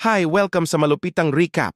Hi, welcome sa malupitang recap.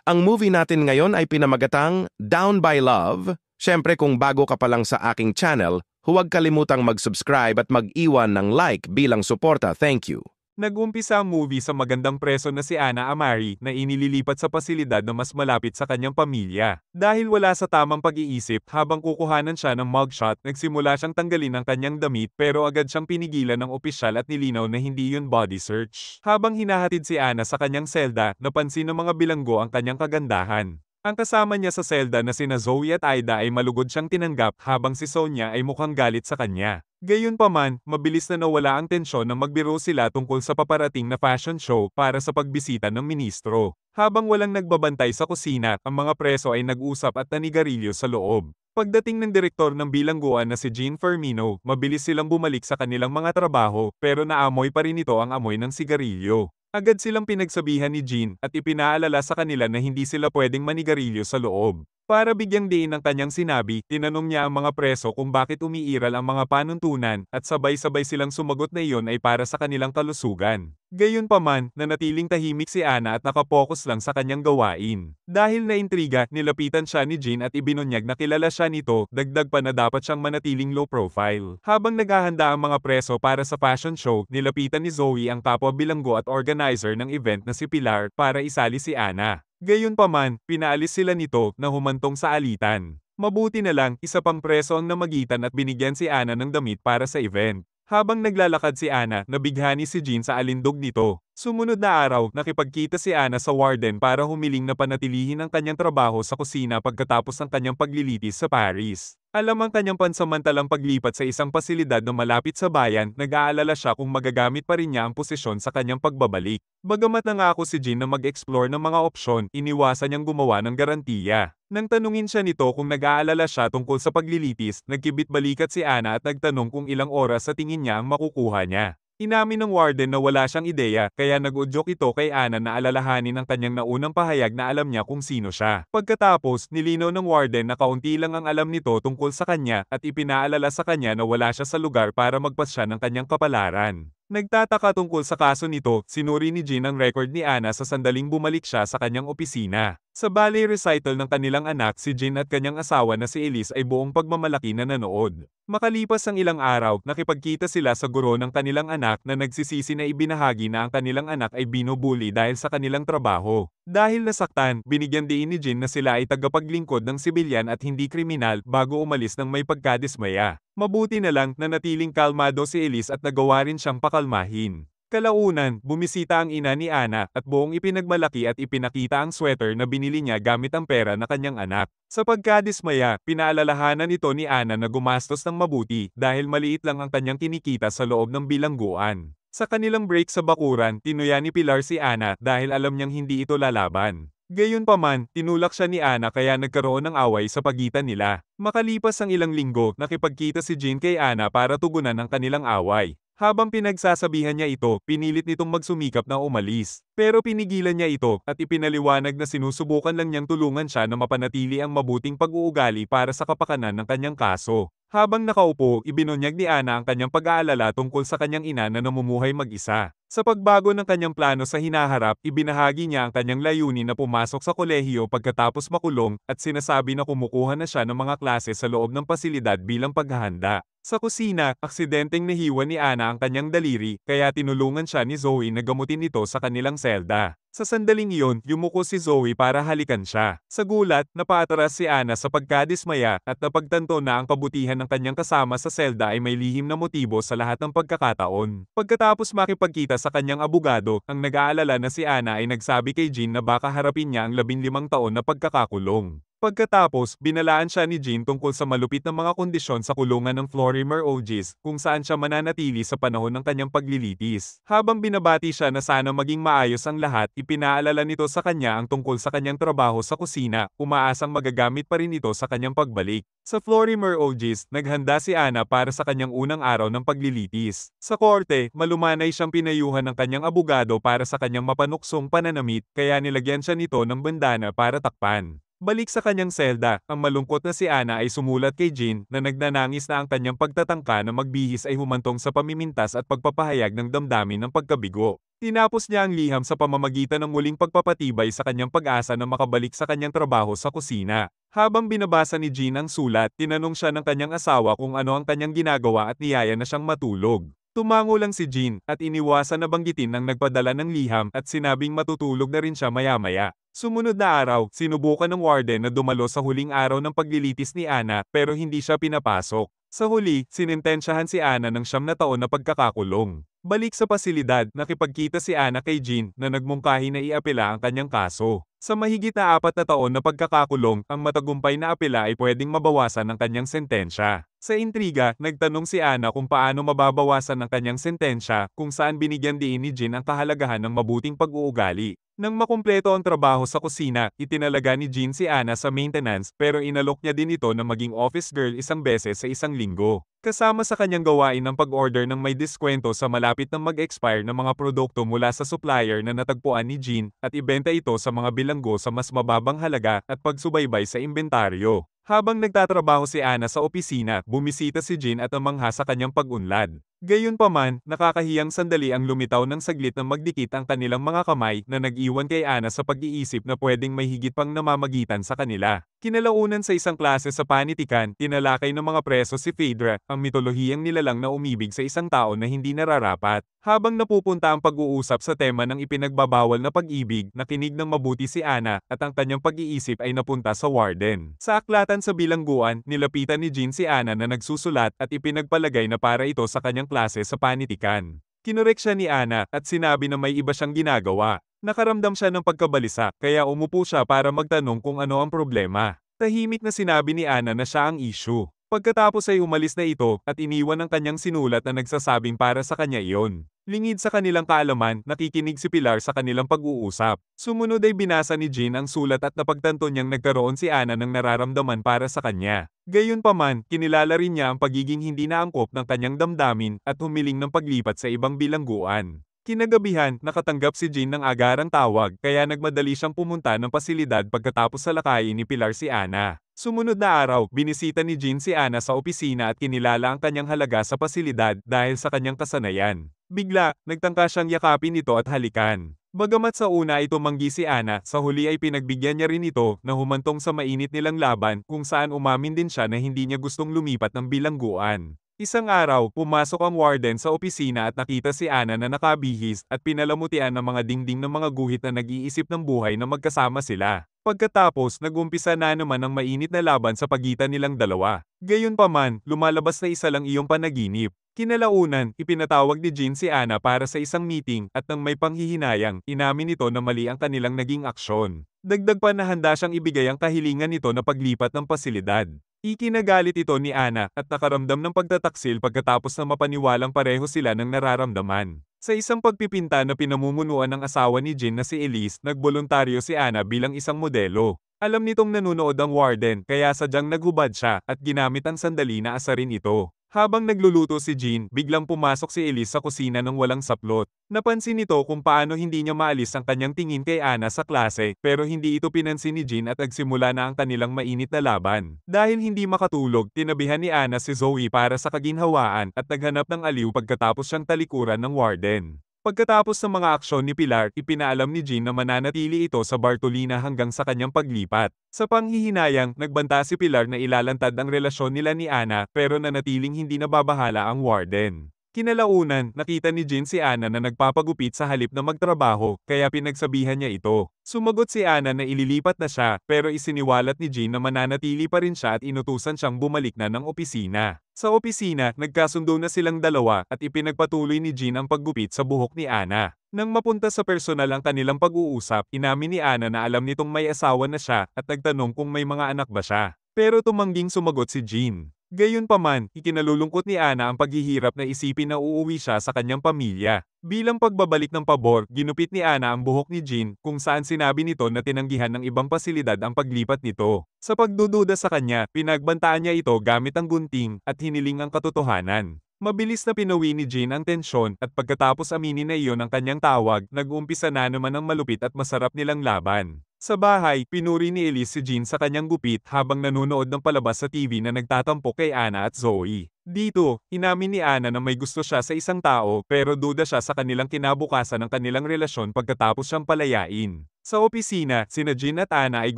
Ang movie natin ngayon ay pinamagatang Down by Love. Siyempre kung bago ka pa lang sa aking channel, huwag kalimutang mag-subscribe at mag-iwan ng like bilang suporta. Thank you. Nag-umpisa ang movie sa magandang preso na si Ana Amari na inililipat sa pasilidad na mas malapit sa kanyang pamilya. Dahil wala sa tamang pag-iisip habang kukuhanan siya ng mugshot, nagsimula siyang tanggalin ang kanyang damit pero agad siyang pinigilan ng opisyal at nilinaw na hindi yun body search. Habang hinahatid si Ana sa kanyang selda, napansin ng mga bilanggo ang kanyang kagandahan. Ang kasama niya sa selda na sina Zoe at Aida ay malugod siyang tinanggap habang si Sonia ay mukhang galit sa kanya. Gayunpaman, mabilis na nawala ang tensyon nang magbiro sila tungkol sa paparating na fashion show para sa pagbisita ng ministro. Habang walang nagbabantay sa kusina, ang mga preso ay nag-usap at nanigarilyo sa loob. Pagdating ng direktor ng bilangguan na si Jean Fermino, mabilis silang bumalik sa kanilang mga trabaho pero naamoy pa rin ito ang amoy ng sigarilyo. Agad silang pinagsabihan ni Jean at ipinaalala sa kanila na hindi sila pwedeng manigarilyo sa loob. Para bigyang diin ng kanyang sinabi, tinanong niya ang mga preso kung bakit umiiral ang mga panuntunan at sabay-sabay silang sumagot na iyon ay para sa kanilang kalusugan. Gayunpaman, nanatiling tahimik si Ana at nakapokus lang sa kanyang gawain. Dahil naintriga, nilapitan siya ni Jean at ibinunyag na kilala siya nito, dagdag pa na dapat siyang manatiling low profile. Habang naghahanda ang mga preso para sa fashion show, nilapitan ni Zoe ang kapwa bilanggo at organizer ng event na si Pilar para isali si Ana. Gayunpaman, pinaalis sila nito na humantong sa alitan. Mabuti na lang, isa pang preso ang namagitan at binigyan si Ana ng damit para sa event. Habang naglalakad si Ana, nabighani si Jean sa alindog nito. Sumunod na araw, nakipagkita si Ana sa warden para humiling na panatilihin ang kanyang trabaho sa kusina pagkatapos ng kanyang paglilitis sa Paris. Alam ang kanyang pansamantalang paglipat sa isang pasilidad na malapit sa bayan, nag-aalala siya kung magagamit pa rin niya ang posisyon sa kanyang pagbabalik. Bagamat nangako si Jean na mag-explore ng mga opsyon, iniwasan niyang gumawa ng garantiya. Nang tanungin siya nito kung nag-aalala siya tungkol sa paglilitis, nagkibit-balikat si Ana at nagtanong kung ilang oras sa tingin niya ang makukuha niya. Inamin ng warden na wala siyang ideya kaya nag-udyok ito kay Ana na alalahanin ang kanyang naunang pahayag na alam niya kung sino siya. Pagkatapos, nilinaw ng warden na kaunti lang ang alam nito tungkol sa kanya at ipinaalala sa kanya na wala siya sa lugar para magpasya ng kanyang kapalaran. Nagtataka tungkol sa kaso nito, sinuri ni Jean ang record ni Ana sa sandaling bumalik siya sa kanyang opisina. Sa ballet recital ng kanilang anak, si Jean at kanyang asawa na si Elise ay buong pagmamalaki na nanood. Makalipas ang ilang araw, nakipagkita sila sa guro ng kanilang anak na nagsisisi na ibinahagi na ang kanilang anak ay binubuli dahil sa kanilang trabaho. Dahil nasaktan, binigyan din ni Jean na sila ay tagapaglingkod ng sibilyan at hindi kriminal bago umalis ng may pagkadismaya. Mabuti na lang na natiling kalmado si Elise at nagawa rin siyang pakalmahin. Kalaunan, bumisita ang ina ni Ana at buong ipinagmalaki at ipinakita ang sweater na binili niya gamit ang pera na kanyang anak. Sa pagkadismaya, pinaalalahanan nito ni Ana na gumastos ng mabuti dahil maliit lang ang kanyang kinikita sa loob ng bilangguan. Sa kanilang break sa bakuran, tinuya ni Pilar si Ana dahil alam niyang hindi ito lalaban. Gayunpaman, tinulak siya ni Ana kaya nagkaroon ng away sa pagitan nila. Makalipas ang ilang linggo, nakipagkita si Jean kay Ana para tugunan ang kanilang away. Habang pinagsasabihan niya ito, pinilit nitong magsumikap na umalis. Pero pinigilan niya ito at ipinaliwanag na sinusubukan lang niyang tulungan siya na mapanatili ang mabuting pag-uugali para sa kapakanan ng kanyang kaso. Habang nakaupo, ibinunyag ni Ana ang kanyang pag-aalala tungkol sa kanyang ina na namumuhay mag-isa. Sa pagbago ng kanyang plano sa hinaharap, ibinahagi niya ang kanyang layunin na pumasok sa kolehiyo pagkatapos makulong at sinasabi na kumukuha na siya ng mga klase sa loob ng pasilidad bilang paghahanda. Sa kusina, aksidenteng nahiwa ni Ana ang kanyang daliri kaya tinulungan siya ni Zoe na gamutin ito sa kanilang selda. Sa sandaling iyon, yumuko si Zoe para halikan siya. Sa gulat, napaatras si Ana sa pagkadismaya at napagtanto na ang kabutihan ng kanyang kasama sa selda ay may lihim na motibo sa lahat ng pagkakataon. Pagkatapos makipagkita sa kanyang abogado, ang nag-aalala na si Ana ay nagsabi kay Jean na baka harapin niya ang 15 taon na pagkakakulong. Pagkatapos, binalaan siya ni Jean tungkol sa malupit na mga kondisyon sa kulungan ng Florimer Ogis kung saan siya mananatili sa panahon ng kanyang paglilitis. Habang binabati siya na sana maging maayos ang lahat, ipinaalala nito sa kanya ang tungkol sa kanyang trabaho sa kusina, umaasang magagamit pa rin ito sa kanyang pagbalik. Sa Florimer Ogis, naghanda si Ana para sa kanyang unang araw ng paglilitis. Sa korte, malumanay siyang pinayuhan ng kanyang abogado para sa kanyang mapanuksong pananamit kaya nilagyan siya nito ng bandana para takpan. Balik sa kanyang selda, ang malungkot na si Ana ay sumulat kay Jin na nagnanangis na ang kanyang pagtatangka na magbihis ay humantong sa pamimintas at pagpapahayag ng damdamin ng pagkabigo. Tinapos niya ang liham sa pamamagitan ng muling pagpapatibay sa kanyang pag-asa na makabalik sa kanyang trabaho sa kusina. Habang binabasa ni Jin ang sulat, tinanong siya ng kanyang asawa kung ano ang kanyang ginagawa at niyaya na siyang matulog. Tumango lang si Jin at iniwasan na banggitin ng nagpadala ng liham at sinabing matutulog na rin siya maya-maya. Sumunod na araw, sinubukan ng warden na dumalo sa huling araw ng paglilitis ni Ana pero hindi siya pinapasok. Sa huli, sinintensyahan si Ana ng 9 na pagkakakulong. Balik sa pasilidad, nakipagkita si Ana kay Jin na nagmungkahi na iapela ang kanyang kaso. Sa mahigit na 4 na pagkakakulong, ang matagumpay na apela ay pwedeng mabawasan ng kanyang sentensya. Sa intriga, nagtanong si Ana kung paano mababawasan ang kanyang sentensya kung saan binigyan din ni Jin ang kahalagahan ng mabuting pag-uugali. Nang makumpleto ang trabaho sa kusina, itinalaga ni Jin si Ana sa maintenance pero inalok niya din ito na maging office girl 1 beses sa 1 linggo. Kasama sa kanyang gawain ng pag-order ng may diskwento sa malapit ng mag-expire na mga produkto mula sa supplier na natagpuan ni Jin at ibenta ito sa mga bilanggo sa mas mababang halaga at pagsubaybay sa inventaryo. Habang nagtatrabaho si Ana sa opisina, bumisita si Jin at namangha sa kanyang pag-unlad. Gayunpaman, nakakahiyang sandali ang lumitaw ng saglit na magdikit ang kanilang mga kamay na nag-iwan kay Ana sa pag-iisip na pwedeng may higit pang namamagitan sa kanila. Kinalaunan sa isang klase sa panitikan, tinalakay ng mga preso si Phaedra, ang mitolohiyang nilalang na umibig sa isang tao na hindi nararapat. Habang napupunta ang pag-uusap sa tema ng ipinagbabawal na pag-ibig, nakinig ng mabuti si Ana at ang kanyang pag-iisip ay napunta sa warden. Sa aklatan sa bilangguan, nilapitan ni Jin si Ana na nagsusulat at ipinagpalagay na para ito sa kanyang klase sa panitikan. Kinorek siya ni Ana at sinabi na may iba siyang ginagawa. Nakaramdam siya ng pagkabalisa, kaya umupo siya para magtanong kung ano ang problema. Tahimik na sinabi ni Ana na siya ang issue. Pagkatapos ay umalis na ito at iniwan ang kanyang sinulat na nagsasabing para sa kanya iyon. Lingid sa kanilang kaalaman, nakikinig si Pilar sa kanilang pag-uusap. Sumunod ay binasa ni Jin ang sulat at napagtanto niyang nagkaroon si Ana ng nararamdaman para sa kanya. Gayunpaman, kinilala rin niya ang pagiging hindi naangkop ng kanyang damdamin at humiling ng paglipat sa ibang bilangguan. Kinagabihan, nakatanggap si Jin ng agarang tawag kaya nagmadali siyang pumunta ng pasilidad pagkatapos salakayin ni Pilar si Ana. Sumunod na araw, binisita ni Jin si Ana sa opisina at kinilala ang kanyang halaga sa pasilidad dahil sa kanyang kasanayan. Bigla, nagtangka siyang yakapin ito at halikan. Bagamat sa una ay tumanggi si Ana, sa huli ay pinagbigyan niya rin ito na humantong sa mainit nilang laban kung saan umamin din siya na hindi niya gustong lumipat ng bilangguan. Isang araw, pumasok ang warden sa opisina at nakita si Ana na nakabihis at pinalamutian ng mga dingding ng mga guhit na nag-iisip ng buhay na magkasama sila. Pagkatapos, nag-umpisa na naman ang mainit na laban sa pagitan nilang dalawa. Gayunpaman, lumalabas na isa lang iyong panaginip. Kinalaunan, ipinatawag ni Jin si Ana para sa isang meeting at nang may panghihinayang, inamin nito na mali ang kanilang naging aksyon. Dagdag pa na handa siyang ibigay ang kahilingan nito na paglipat ng pasilidad. Ikinagalit ito ni Ana at nakaramdam ng pagtataksil pagkatapos na mapaniwalang pareho sila ng nararamdaman. Sa isang pagpipinta na pinamumunuan ng asawa ni Jin na si Elise, nagboluntaryo si Ana bilang isang modelo. Alam nitong nanunood ang warden kaya sadyang naghubad siya at ginamit ang sandali na asarin ito. Habang nagluluto si Jin, biglang pumasok si Elise sa kusina ng walang saplot. Napansin nito kung paano hindi niya maalis ang kanyang tingin kay Ana sa klase pero hindi ito pinansin ni Jin at nagsimula na ang kanilang mainit na laban. Dahil hindi makatulog, tinabihan ni Ana si Zoe para sa kaginhawaan at naghanap ng aliw pagkatapos siyang talikuran ng warden. Pagkatapos ng mga aksyon ni Pilar, ipinaalam ni Jin na mananatili ito sa Bartolina hanggang sa kanyang paglipat. Sa panghihinayang, nagbanta si Pilar na ilalantad ang relasyon nila ni Ana pero nanatiling hindi nababahala ang warden. Kinalaunan, nakita ni Jin si Ana na nagpapagupit sa halip na magtrabaho, kaya pinagsabihan niya ito. Sumagot si Ana na ililipat na siya, pero isiniwalat ni Jin na mananatili pa rin siya at inutusan siyang bumalik na ng opisina. Sa opisina, nagkasundo na silang dalawa at ipinagpatuloy ni Jin ang paggupit sa buhok ni Ana. Nang mapunta sa personal ang kanilang pag-uusap, inamin ni Ana na alam nitong may asawa na siya at nagtanong kung may mga anak ba siya. Pero tumangging sumagot si Jin. Gayunpaman, ikinalulungkot ni Ana ang paghihirap na isipin na uuwi siya sa kanyang pamilya. Bilang pagbabalik ng pabor, ginupit ni Ana ang buhok ni Jin kung saan sinabi nito na tinanggihan ng ibang pasilidad ang paglipat nito. Sa pagdududa sa kanya, pinagbantaan niya ito gamit ang gunting at hiniling ang katotohanan. Mabilis na pinawi ni Jin ang tensyon at pagkatapos aminin na iyon ang kanyang tawag, nag-uumpisa na naman ang malupit at masarap nilang laban. Sa bahay, pinuri ni Elise si Jean sa kanyang gupit habang nanonood ng palabas sa TV na nagtatampok kay Anna at Zoe. Dito, inamin ni Anna na may gusto siya sa isang tao pero duda siya sa kanilang kinabukasan ng kanilang relasyon pagkatapos siyang palayain. Sa opisina, sina Jean at Anna ay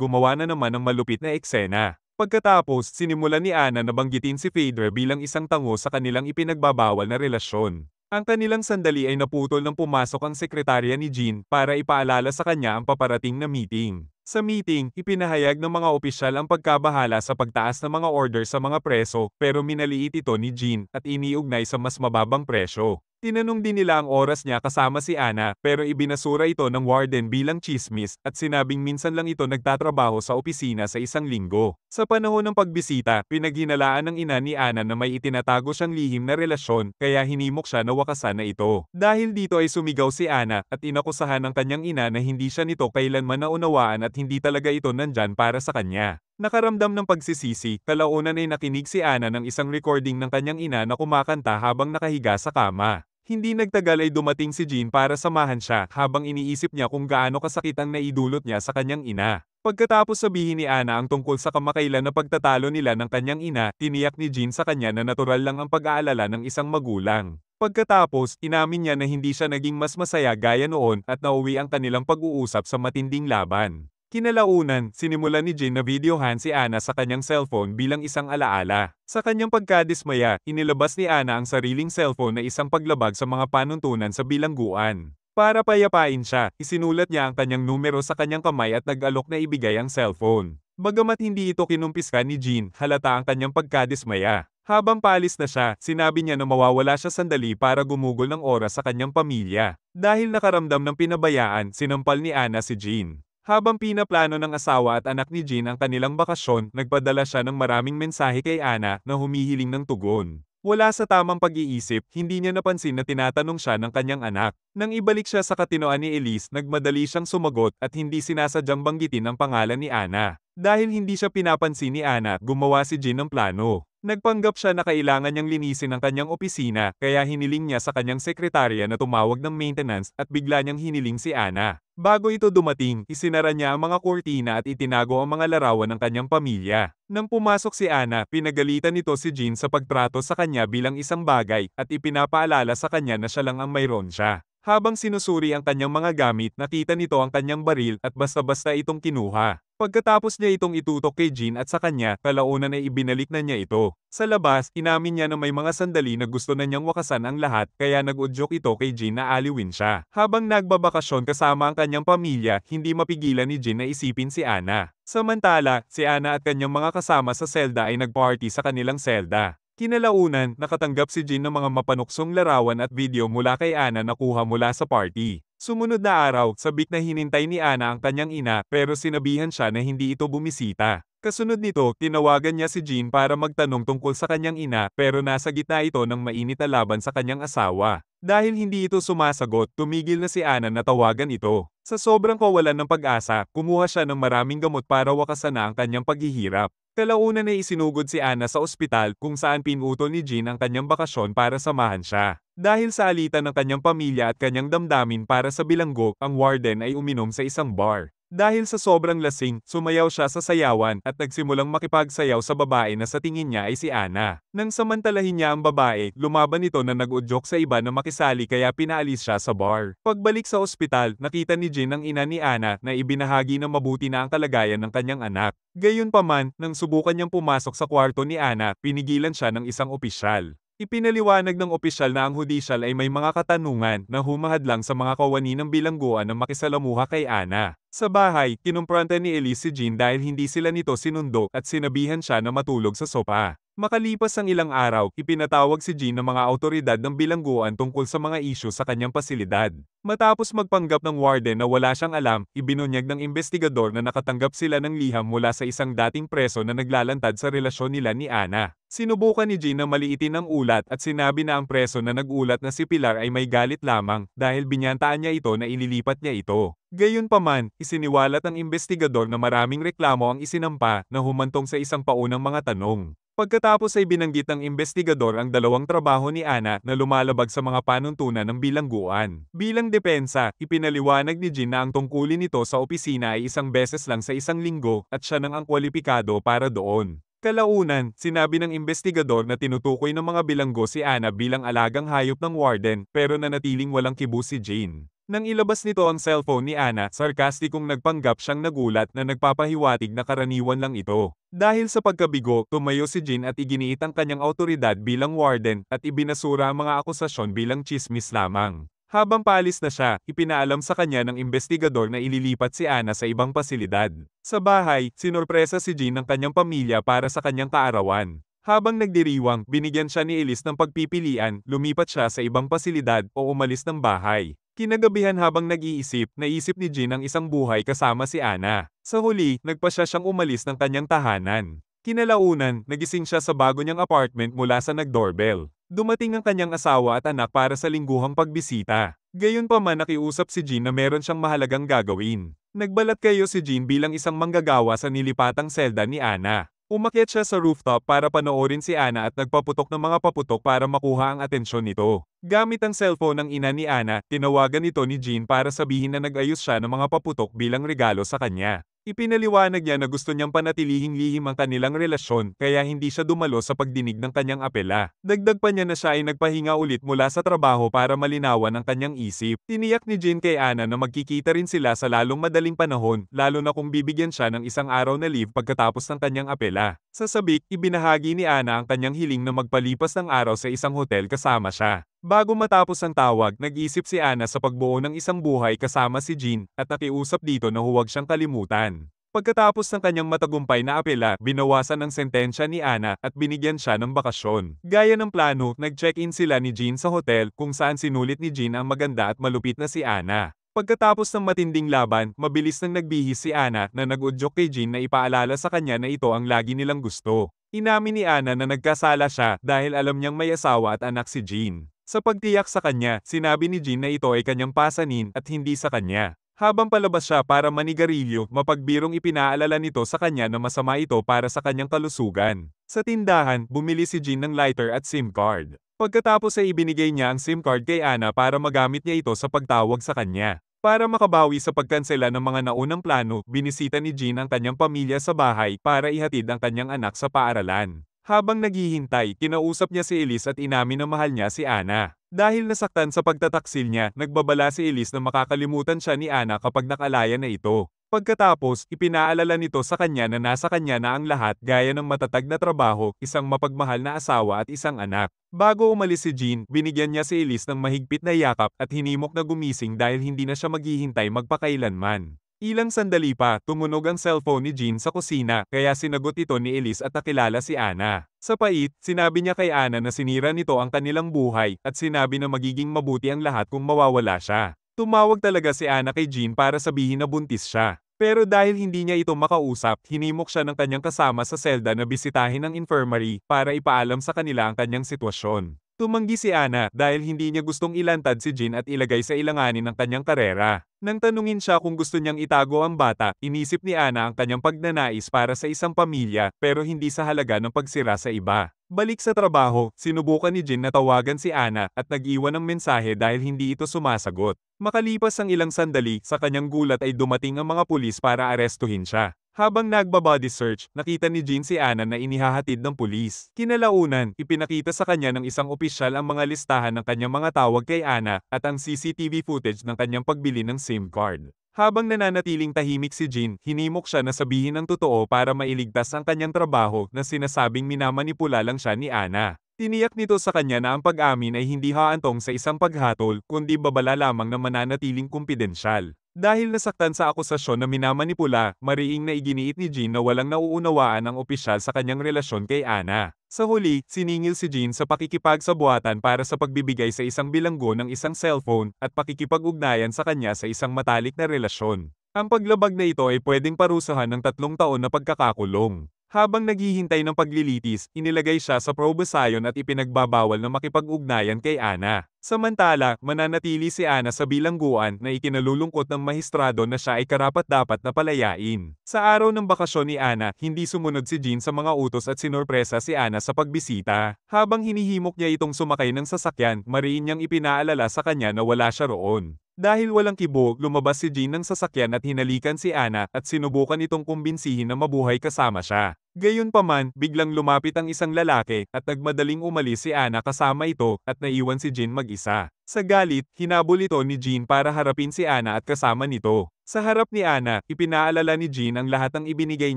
gumawa na naman ng malupit na eksena. Pagkatapos, sinimulan ni Anna na banggitin si Phaedra bilang isang tango sa kanilang ipinagbabawal na relasyon. Ang kanilang sandali ay naputol nang pumasok ang sekretarya ni Jean para ipaalala sa kanya ang paparating na meeting. Sa meeting, ipinahayag ng mga opisyal ang pagkabahala sa pagtaas ng mga order sa mga preso pero minaliit ito ni Jean at iniugnay sa mas mababang presyo. Tinanong din nila ang oras niya kasama si Anna pero ibinasura ito ng warden bilang chismis at sinabing minsan lang ito nagtatrabaho sa opisina sa isang linggo. Sa panahon ng pagbisita, pinaghinalaan ng ina ni Anna na may itinatago siyang lihim na relasyon kaya hinimok siya na wakasan na ito. Dahil dito ay sumigaw si Anna at inakusahan ng kanyang ina na hindi siya nito kailanman naunawaan at hindi talaga ito nandyan para sa kanya. Nakaramdam ng pagsisisi, kalaunan ay nakinig si Anna ng isang recording ng kanyang ina na kumakanta habang nakahiga sa kama. Hindi nagtagal ay dumating si Jean para samahan siya habang iniisip niya kung gaano kasakit ang naidulot niya sa kanyang ina. Pagkatapos sabihin ni Anna ang tungkol sa kamakailan na pagtatalo nila ng kanyang ina, tiniyak ni Jean sa kanya na natural lang ang pag-aalala ng isang magulang. Pagkatapos, inamin niya na hindi siya naging mas masaya gaya noon at nauwi ang kanilang pag-uusap sa matinding laban. Kinalaunan, sinimulan ni Jean na videohan si Anna sa kanyang cellphone bilang isang alaala. Sa kanyang pagkadismaya, inilabas ni Anna ang sariling cellphone na isang paglabag sa mga panuntunan sa bilangguan. Para payapain siya, isinulat niya ang kanyang numero sa kanyang kamay at nag-alok na ibigay ang cellphone. Bagamat hindi ito kinumpiska ni Jean, halata ang kanyang pagkadismaya. Habang paalis na siya, sinabi niya na mawawala siya sandali para gumugol ng oras sa kanyang pamilya. Dahil nakaramdam ng pinabayaan, sinampal ni Anna si Jean. Habang pinaplano ng asawa at anak ni Jean ang kanilang bakasyon, nagpadala siya ng maraming mensahe kay Anna na humihiling ng tugon. Wala sa tamang pag-iisip, hindi niya napansin na tinatanong siya ng kanyang anak. Nang ibalik siya sa katinoan ni Elise, nagmadali siyang sumagot at hindi sinasadyang banggitin ang pangalan ni Anna. Dahil hindi siya pinapansin ni Anna, gumawa si Jean ng plano. Nagpanggap siya na kailangan niyang linisin ang kanyang opisina, kaya hiniling niya sa kanyang sekretarya na tumawag ng maintenance at bigla niyang hiniling si Anna. Bago ito dumating, isinara niya ang mga kurtina at itinago ang mga larawan ng kanyang pamilya. Nang pumasok si Anna, pinagalitan nito si Jean sa pagtrato sa kanya bilang isang bagay at ipinapaalala sa kanya na siya lang ang mayroon siya. Habang sinusuri ang kanyang mga gamit, nakita nito ang kanyang baril at basta-basta itong kinuha. Pagkatapos niya itong itutok kay Jean at sa kanya, kalaunan ay ibinalik na niya ito. Sa labas, inamin niya na may mga sandali na gusto na niyang wakasan ang lahat kaya nag-udyok ito kay Jean na aliwin siya. Habang nagbabakasyon kasama ang kanyang pamilya, hindi mapigilan ni Jean na isipin si Anna. Samantala, si Anna at kanyang mga kasama sa selda ay nagparty sa kanilang selda. Kinalaunan, nakatanggap si Jean ng mga mapanuksong larawan at video mula kay Anna na kuha mula sa party. Sumunod na araw, sabik na hinintay ni Anna ang kanyang ina pero sinabihan siya na hindi ito bumisita. Kasunod nito, tinawagan niya si Jean para magtanong tungkol sa kanyang ina pero nasa gitna ito ng mainit na laban sa kanyang asawa. Dahil hindi ito sumasagot, tumigil na si Anna na tawagan ito. Sa sobrang kawalan ng pag-asa, kumuha siya ng maraming gamot para wakasan na ang kanyang paghihirap. Kalaunan ay isinugod si Anna sa ospital kung saan pinutol ni Jean ang kanyang bakasyon para samahan siya. Dahil sa alitan ng kanyang pamilya at kanyang damdamin para sa bilanggo, ang warden ay uminom sa isang bar. Dahil sa sobrang lasing, sumayaw siya sa sayawan at nagsimulang makipagsayaw sa babae na sa tingin niya ay si Anna. Nang samantalahin niya ang babae, lumaban ito na nag-udyok sa iba na makisali kaya pinaalis siya sa bar. Pagbalik sa ospital, nakita ni Jean ang ina ni Anna na ibinahagi na mabuti na ang kalagayan ng kanyang anak. Gayunpaman, nang subukan niyang pumasok sa kwarto ni Anna, pinigilan siya ng isang opisyal. Ipinaliwanag ng opisyal na ang hudisyal ay may mga katanungan na humahadlang sa mga kawani ng bilangguan na makisalamuha kay Anna. Sa bahay, kinumpronta ni Elise si Jean dahil hindi sila nito sinundo at sinabihan siya na matulog sa sopa. Makalipas ang ilang araw, ipinatawag si Jean ng mga awtoridad ng bilangguan tungkol sa mga isyu sa kanyang pasilidad. Matapos magpanggap ng warden na wala siyang alam, ibinunyag ng investigador na nakatanggap sila ng liham mula sa isang dating preso na naglalantad sa relasyon nila ni Anna. Sinubukan ni Jean na maliitin ang ulat at sinabi na ang preso na nag-ulat na si Pilar ay may galit lamang dahil binyantaan niya ito na ililipat niya ito. Gayunpaman, isiniwalat ng investigador na maraming reklamo ang isinampa na humantong sa isang paunang mga tanong. Pagkatapos ay binanggit ng investigador ang dalawang trabaho ni Ana na lumalabag sa mga panuntunan ng bilangguan. Bilang depensa, ipinaliwanag ni Jean na ang tungkulin nito sa opisina ay isang beses lang sa isang linggo at siya nang ang kwalipikado para doon. Kalaunan, sinabi ng investigador na tinutukoy ng mga bilanggo si Ana bilang alagang hayop ng warden pero nanatiling walang kibo si Jane. Nang ilabas nito ang cellphone ni Ana, sarkastikong nagpanggap siyang nagulat na nagpapahiwatig na karaniwan lang ito. Dahil sa pagkabigo, tumayo si Jin at iginiit ang kanyang autoridad bilang warden at ibinasura ang mga akusasyon bilang tsismis lamang. Habang paalis na siya, ipinaalam sa kanya ng investigador na ililipat si Ana sa ibang pasilidad. Sa bahay, sinurpresa si Jin ng kanyang pamilya para sa kanyang kaarawan. Habang nagdiriwang, binigyan siya ni Elise ng pagpipilian, lumipat siya sa ibang pasilidad o umalis ng bahay. Kinagabihan habang nag-iisip, naisip ni Jin ang isang buhay kasama si Ana. Sa huli, nagpasya siyang umalis ng kanyang tahanan. Kinalaunan, nagising siya sa bago niyang apartment mula sa nag-doorbell. Dumating ang kanyang asawa at anak para sa lingguhang pagbisita. Gayunpaman nakiusap si Jin na meron siyang mahalagang gagawin. Nagbalat kayo si Jin bilang isang manggagawa sa nilipatang selda ni Ana. Umakyat siya sa rooftop para panoorin si Ana at nagpaputok ng mga paputok para makuha ang atensyon nito. Gamit ang cellphone ng ina ni Ana, tinawagan ito ni Jean para sabihin na nag-ayos siya ng mga paputok bilang regalo sa kanya. Ipinaliwanag niya na gusto niyang panatilihing lihim ang kanilang relasyon kaya hindi siya dumalo sa pagdinig ng kanyang apela. Dagdag pa niya na siya ay nagpahinga ulit mula sa trabaho para malinawan ang kanyang isip. Tiniyak ni Jean kay Ana na magkikita rin sila sa lalong madaling panahon, lalo na kung bibigyan siya ng isang araw na leave pagkatapos ng kanyang apela. Sa sabik, ibinahagi ni Ana ang kanyang hiling na magpalipas ng araw sa isang hotel kasama siya. Bago matapos ang tawag, nag-isip si Ana sa pagbuo ng isang buhay kasama si Jean at nakiusap dito na huwag siyang kalimutan. Pagkatapos ng kanyang matagumpay na apela, binawasan ang sentensya ni Ana at binigyan siya ng bakasyon. Gaya ng plano, nag-check-in sila ni Jean sa hotel kung saan sinulit ni Jean ang maganda at malupit na si Ana. Pagkatapos ng matinding laban, mabilis nang nagbihis si Ana na nag-udyok kay Jean na ipaalala sa kanya na ito ang lagi nilang gusto. Inamin ni Ana na nagkasala siya dahil alam niyang may asawa at anak si Jean. Sa pagtiyak sa kanya, sinabi ni Jean na ito ay kanyang pasanin at hindi sa kanya. Habang palabas siya para manigarilyo, mapagbirong ipinaalala nito sa kanya na masama ito para sa kanyang kalusugan. Sa tindahan, bumili si Jean ng lighter at SIM card. Pagkatapos ay ibinigay niya ang SIM card kay Ana para magamit niya ito sa pagtawag sa kanya. Para makabawi sa pagkansela ng mga naunang plano, binisita ni Jean ang kanyang pamilya sa bahay para ihatid ang kanyang anak sa paaralan. Habang naghihintay, kinausap niya si Elise at inamin na mahal niya si Ana. Dahil nasaktan sa pagtataksil niya, nagbabala si Elise na makakalimutan siya ni Ana kapag nakalaya na ito. Pagkatapos, ipinaalala nito sa kanya na nasa kanya na ang lahat gaya ng matatag na trabaho, isang mapagmahal na asawa at isang anak. Bago umalis si Jean, binigyan niya si Elise ng mahigpit na yakap at hinimok na gumising dahil hindi na siya maghihintay magpakailanman. Ilang sandali pa, tumunog ang cellphone ni Jean sa kusina, kaya sinagot ito ni Elise at nakilala si Ana. Sa pait, sinabi niya kay Ana na sinira nito ang kanilang buhay at sinabi na magiging mabuti ang lahat kung mawawala siya. Tumawag talaga si Ana kay Jean para sabihin na buntis siya. Pero dahil hindi niya ito makausap, hinimok siya ng kanyang kasama sa selda na bisitahin ang infirmary para ipaalam sa kanila ang kanyang sitwasyon. Tumanggi si Ana dahil hindi niya gustong ilantad si Jean at ilagay sa ilanganin ng kanyang karera. Nang tanungin siya kung gusto niyang itago ang bata, inisip ni Ana ang kanyang pagnanais para sa isang pamilya pero hindi sa halaga ng pagsira sa iba. Balik sa trabaho, sinubukan ni Jean na tawagan si Ana at nag-iwan ng mensahe dahil hindi ito sumasagot. Makalipas ang ilang sandali, sa kanyang gulat ay dumating ang mga pulis para arestuhin siya. Habang nagbabody search, nakita ni Jean si Ana na inihahatid ng pulis. Kinalaunan, ipinakita sa kanya ng isang opisyal ang mga listahan ng kanyang mga tawag kay Ana at ang CCTV footage ng kanyang pagbili ng SIM card. Habang nananatiling tahimik si Jean, hinimok siya na sabihin ang totoo para mailigtas ang kanyang trabaho na sinasabing minamanipula lang siya ni Ana. Tiniyak nito sa kanya na ang pag-amin ay hindi haantong sa isang paghatol kundi babala lamang na mananatiling kumpidensyal. Dahil nasaktan sa akusasyon na minamanipula, mariing na iginiit ni Jean na walang nauunawaan ang opisyal sa kanyang relasyon kay Ana. Sa huli, siningil si Jean sa pakikipagsabuatan para sa pagbibigay sa isang bilanggo ng isang cellphone at pakikipag-ugnayan sa kanya sa isang matalik na relasyon. Ang paglabag na ito ay pwedeng parusahan ng 3 taon na pagkakakulong. Habang naghihintay ng paglilitis, inilagay siya sa proboscion at ipinagbabawal na makipag-ugnayan kay Ana. Samantala, mananatili si Ana sa bilangguan na ikinalulungkot ng mahistrado na siya ay karapat-dapat na palayain. Sa araw ng bakasyon ni Ana, hindi sumunod si Jean sa mga utos at sinurpresa si Ana sa pagbisita. Habang hinihimok niya itong sumakay ng sasakyan, mariin niyang ipinaalala sa kanya na wala siya roon. Dahil walang kibo, lumabas si Jean ng sasakyan at hinalikan si Ana at sinubukan itong kumbinsihin na mabuhay kasama siya. Gayunpaman, biglang lumapit ang isang lalaki at nagmadaling umalis si Ana kasama ito at naiwan si Jean mag-isa. Sa galit, hinabol ito ni Jean para harapin si Ana at kasama nito. Sa harap ni Ana, ipinaalala ni Jean ang lahat ng ibinigay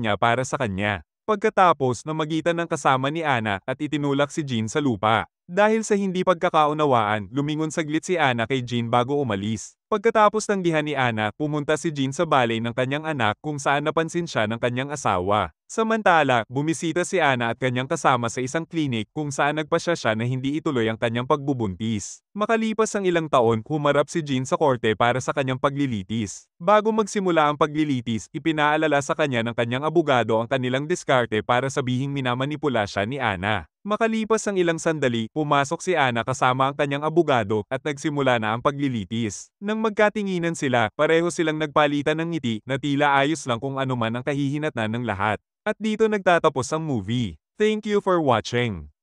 niya para sa kanya. Pagkatapos, namagitan ng kasama ni Ana at itinulak si Jean sa lupa. Dahil sa hindi pagkakaunawaan, lumingon saglit si Ana kay Jean bago umalis. Pagkatapos ng dihan ni Ana, pumunta si Jean sa balay ng kanyang anak kung saan napansin siya ng kanyang asawa. Samantala, bumisita si Ana at kanyang kasama sa isang klinik kung saan nagpasya siya na hindi ituloy ang kanyang pagbubuntis. Makalipas ang ilang taon, humarap si Jean sa korte para sa kanyang paglilitis. Bago magsimula ang paglilitis, ipinaalala sa kanya ng kanyang abogado ang kanilang diskarte para sabihing minamanipula siya ni Ana. Makalipas ang ilang sandali, pumasok si Ana kasama ang kanyang abogado at nagsimula na ang paglilitis. Nang magkatinginan sila, pareho silang nagpalitan ng ngiti na tila ayos lang kung anuman ang kahihinatnan ng lahat. At dito nagtatapos ang movie. Thank you for watching.